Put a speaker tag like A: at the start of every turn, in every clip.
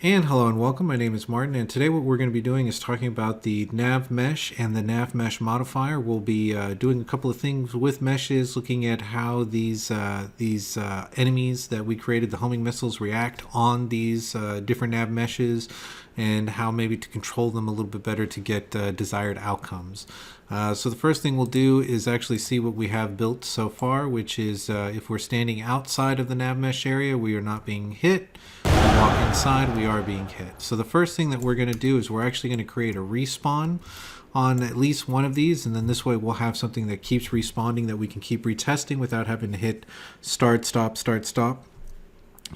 A: And hello and welcome. My name is Martin, and today what we're going to be doing is talking about the nav mesh and the nav mesh modifier. We'll be doing a couple of things with meshes, looking at how these enemies that we created, the homing missiles, react on these different nav meshes, and how maybe to control them a little bit better to get desired outcomes. So the first thing we'll do is actually see what we have built so far, which is if we're standing outside of the nav mesh area, we are not being hit. We walk inside, we are being hit. So the first thing that we're going to do is we're actually going to create a respawn on at least one of these, and then this way we'll have something that keeps respawning that we can keep retesting without having to hit start, stop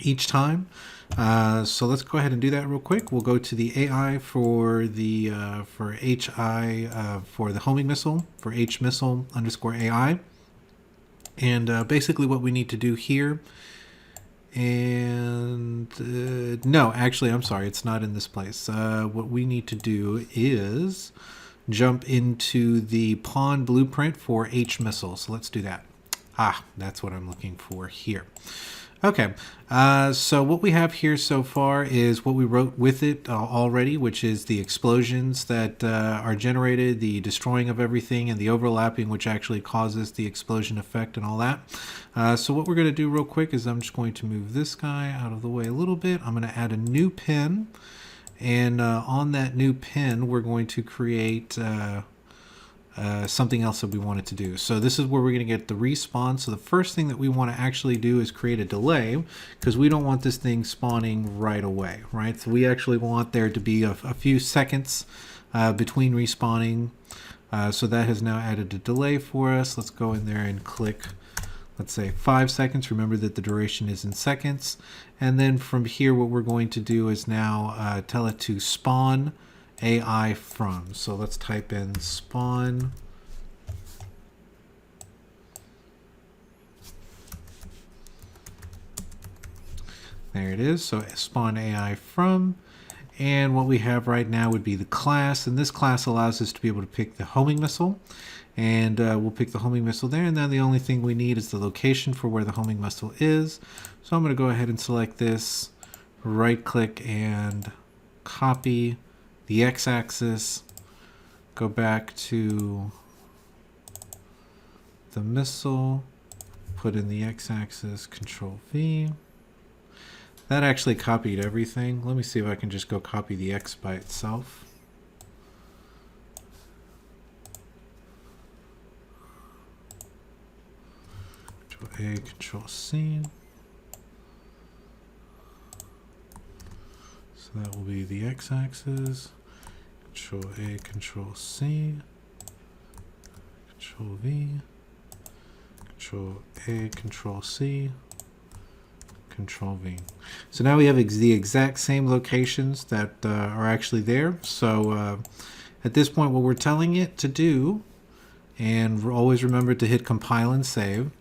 A: each time. So let's go ahead and do that real quick. We'll go to the AI for the for HI for the homing missile, for H missile underscore AI, and basically what we need to do here. And no, actually, I'm sorry, it's not in this place. What we need to do is jump into the pawn blueprint for H missile. So let's do that. That's what I'm looking for here. Okay, so what we have here so far is what we wrote with it already, which is the explosions that are generated, the destroying of everything, and the overlapping, which actually causes the explosion effect and all that. So what we're going to do real quick is I'm just going to move this guy out of the way a little bit. I'm going to add a new pin, and on that new pin, we're going to create something else that we wanted to do. So this is where we're going to get the respawn. So the first thing that we want to actually do is create a delay, because we don't want this thing spawning right away, right? So we actually want there to be a few seconds between respawning. So that has now added a delay for us. Let's go in there and click, let's say 5 seconds. Remember that the duration is in seconds. And then from here, what we're going to do is now tell it to spawn AI from. So let's type in spawn there it is. So spawn AI from, and what we have right now would be the class, and this class allows us to be able to pick the homing missile, and we'll pick the homing missile there, and then the only thing we need is the location for where the homing missile is. So I'm going to go ahead and select this, right click and copy the x-axis, go back to the missile, put in the x-axis, Control V. That actually copied everything. Let me see if I can just go copy the x by itself. Control A, Control C. So that will be the x-axis. Control A, Control C, Control V, Control A, Control C, Control V. So now we have the exact same locations that are actually there. So at this point, what we're telling it to do, and always remember to hit compile and save.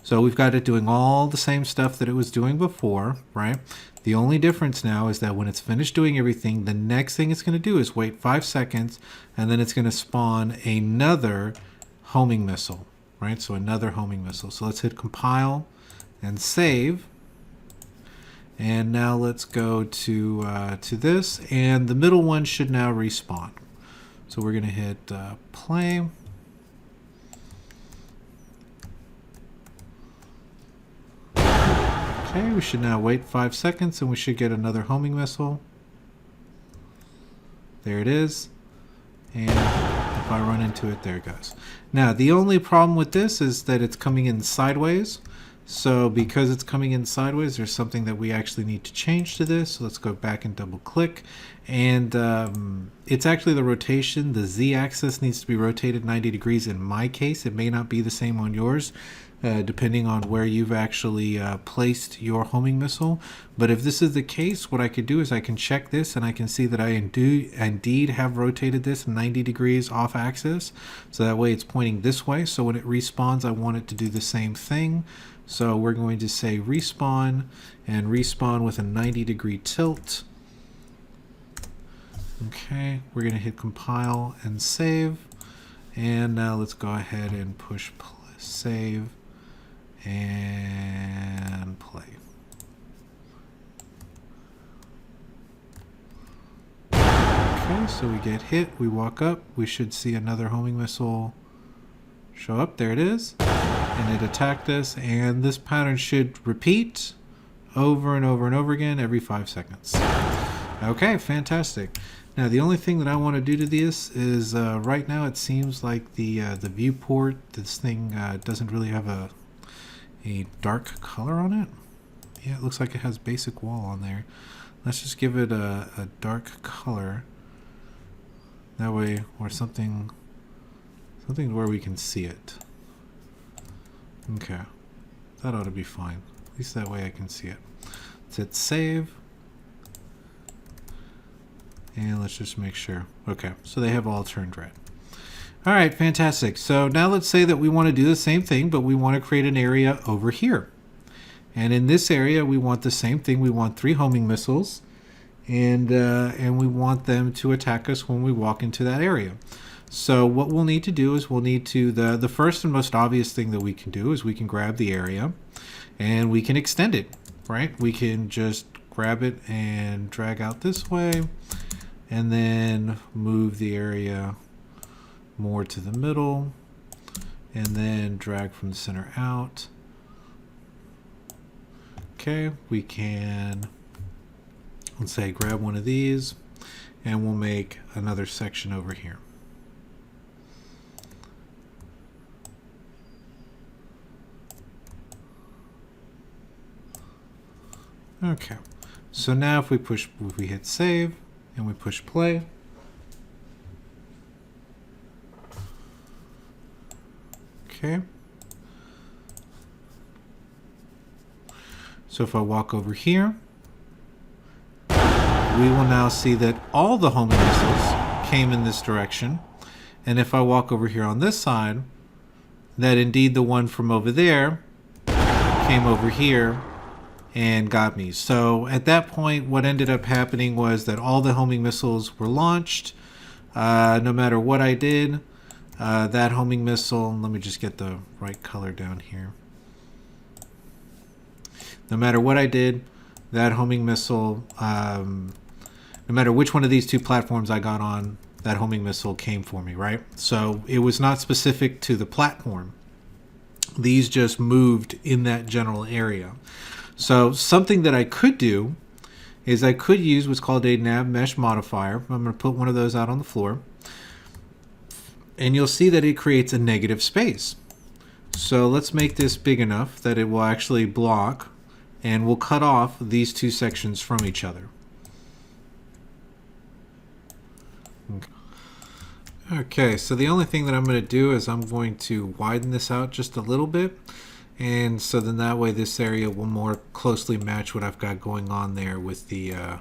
A: So we've got it doing all the same stuff that it was doing before, right? The only difference now is that when it's finished doing everything, the next thing it's going to do is wait 5 seconds, and then it's going to spawn another homing missile, right? So another homing missile. So let's hit compile and save. And now let's go to this, and the middle one should now respawn. So we're going to hit play. Okay, we should now wait 5 seconds and we should get another homing missile. There it is. And if I run into it, there it goes. Now, the only problem with this is that it's coming in sideways. So because it's coming in sideways, there's something that we actually need to change to this. So let's go back and double click. And it's actually the rotation. The z-axis needs to be rotated 90 degrees in my case. It may not be the same on yours, depending on where you've actually placed your homing missile. But if this is the case, what I could do is I can check this and I can see that I indeed have rotated this 90 degrees off axis. So that way it's pointing this way. So when it respawns, I want it to do the same thing. So we're going to say respawn, and respawn with a 90-degree tilt. Okay, we're going to hit compile and save. And now let's go ahead and push save and play. Okay, so we get hit, we walk up, we should see another homing missile show up. There it is. And it attacked us, and this pattern should repeat over and over and over again every 5 seconds. Okay, fantastic. Now the only thing that I want to do to this is right now it seems like the viewport, this thing doesn't really have a dark color on it. Yeah, it looks like it has basic wall on there. Let's just give it a dark color. That way, or something where we can see it. Okay, that ought to be fine. At least that way I can see it. Let's hit save. And let's just make sure. Okay, so they have all turned red. All right, fantastic. So now let's say that we want to do the same thing, but we want to create an area over here. And in this area, we want the same thing. We want 3 homing missiles, and we want them to attack us when we walk into that area. So what we'll need to do is we'll need to, the first and most obvious thing that we can do is we can grab the area, and we can extend it, right? We can just grab it and drag out this way, and then move the area more to the middle, and then drag from the center out. Okay, we can, let's say, grab one of these, and we'll make another section over here. Okay, so now if we hit save and we push play, okay. So if I walk over here, we will now see that all the homing missiles came in this direction. And if I walk over here on this side, that indeed the one from over there came over here and got me. So at that point, what ended up happening was that all the homing missiles were launched. No matter what I did, that homing missile, let me just get the right color down here. No matter what I did, that homing missile, no matter which one of these 2 platforms I got on, that homing missile came for me, right? So it was not specific to the platform. These just moved in that general area. So something that I could do is I could use what's called a nav mesh modifier. I'm going to put one of those out on the floor. And you'll see that it creates a negative space. So let's make this big enough that it will actually block, and we'll cut off these 2 sections from each other. Okay, so the only thing that I'm going to do is I'm going to widen this out just a little bit. And so then that way this area will more closely match what I've got going on there with the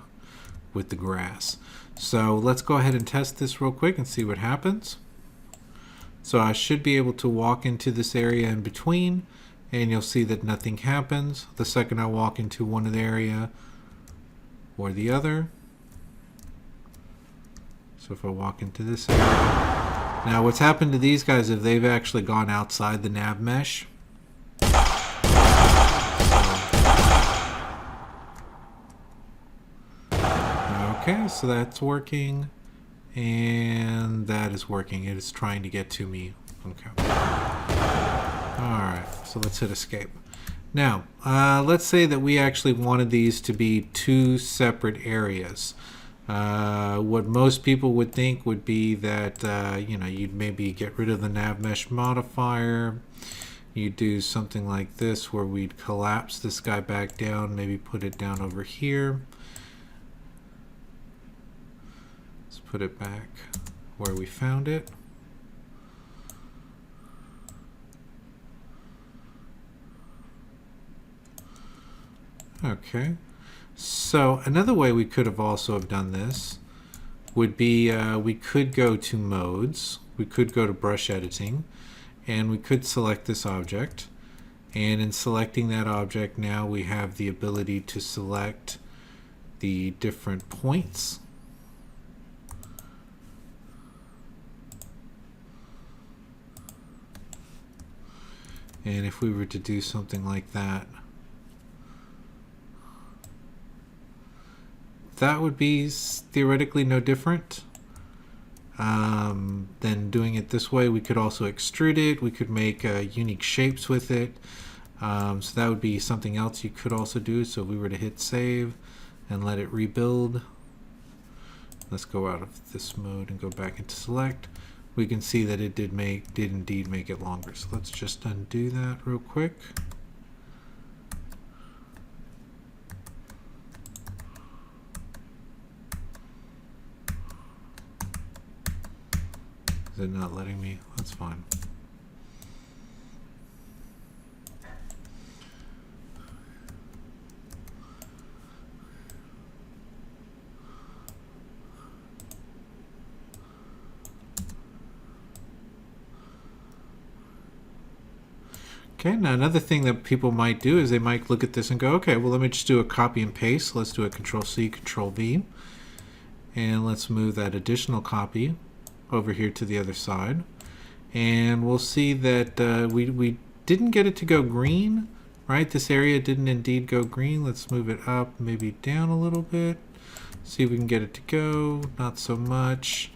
A: grass. So let's go ahead and test this real quick and see what happens. So I should be able to walk into this area in between, and you'll see that nothing happens the second I walk into one area or the other. So if I walk into this area. Now what's happened to these guys is they've actually gone outside the nav mesh. Okay, so that's working, and that is working. It is trying to get to me. Okay. Alright, so let's hit escape. Now, let's say that we actually wanted these to be 2 separate areas. What most people would think would be that, you'd maybe get rid of the nav mesh modifier. You do something like this where we'd collapse this guy back down, maybe put it down over here. Let's put it back where we found it. Okay, so another way we could have also have done this would be we could go to modes, we could go to brush editing, and we could select this object, and in selecting that object now we have the ability to select the different points. And if we were to do something like that, that would be theoretically no different. than doing it this way. We could also extrude it. We could make unique shapes with it. So that would be something else you could also do. So if we were to hit save and let it rebuild, let's go out of this mode and go back into select. We can see that it did indeed make it longer. So let's just undo that real quick. Is it not letting me? That's fine. Okay, now another thing that people might do is they might look at this and go, okay, well, let me just do a copy and paste. Let's do a Control-C, Control-V. And let's move that additional copy over here to the other side. And we'll see that we didn't get it to go green, right? This area didn't indeed go green. Let's move it up, maybe down a little bit. See if we can get it to go. Not so much.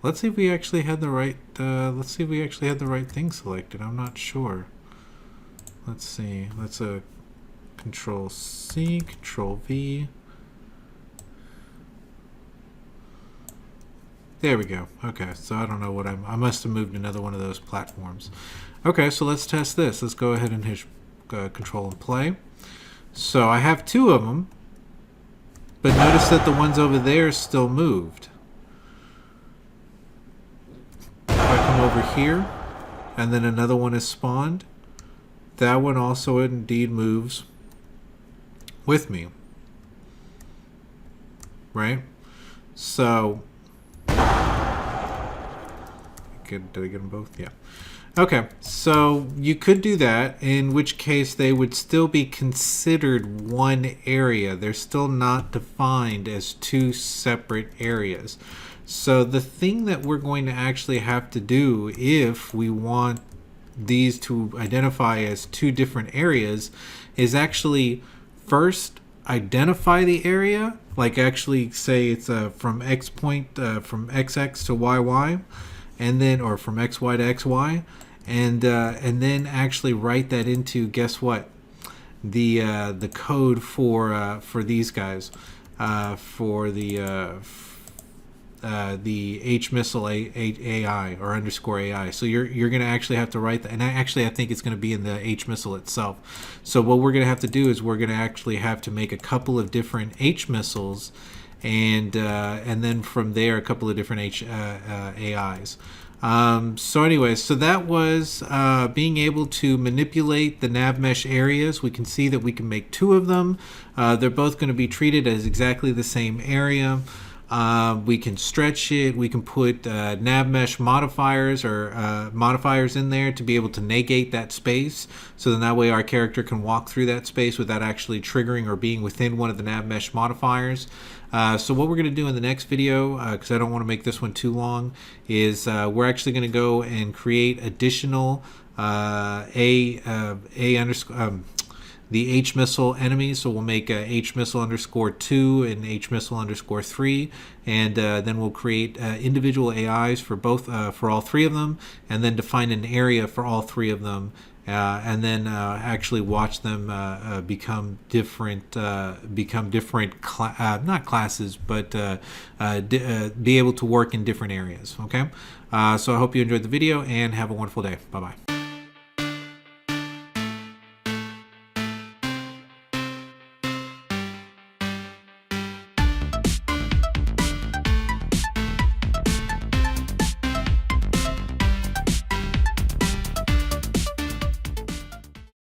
A: Let's see if we actually had the right. Let's see if we actually had the right thing selected. I'm not sure. Let's see. Let's Control-C, Control-V. There we go. Okay, so I don't know what I must have moved another one of those platforms. Okay, so let's test this. Let's go ahead and hit Control and play. So I have two of them, but notice that the ones over there still moved. If I come over here, and then another one is spawned, that one also indeed moves with me, right? So, did I get them both? Yeah. Okay, so you could do that, in which case they would still be considered one area. They're still not defined as two separate areas. So the thing that we're going to actually have to do if we want these to identify as two different areas is actually first identify the area, like actually say it's from X point, from XX to YY, and then, or from XY to XY, and then actually write that into, guess what, the code for these guys, for the H missile AI or underscore AI. So you're going to actually have to write that, and I think it's going to be in the H missile itself. So what we're going to have to do is we're going to actually have to make a couple of different H missiles, and then from there a couple of different H AIs. So anyway, so that was being able to manipulate the nav mesh areas. We can see that we can make two of them. They're both going to be treated as exactly the same area. We can stretch it. We can put nav mesh modifiers or modifiers in there to be able to negate that space. So then that way our character can walk through that space without actually triggering or being within one of the nav mesh modifiers. So what we're going to do in the next video, because I don't want to make this one too long, is we're actually going to go and create additional the H missile enemies. So we'll make H missile underscore 2 and H missile underscore 3, and then we'll create individual AIs for both, for all three of them, and then define an area for all three of them, and then actually watch them become different, not classes, but be able to work in different areas. Okay, so I hope you enjoyed the video and have a wonderful day. Bye bye.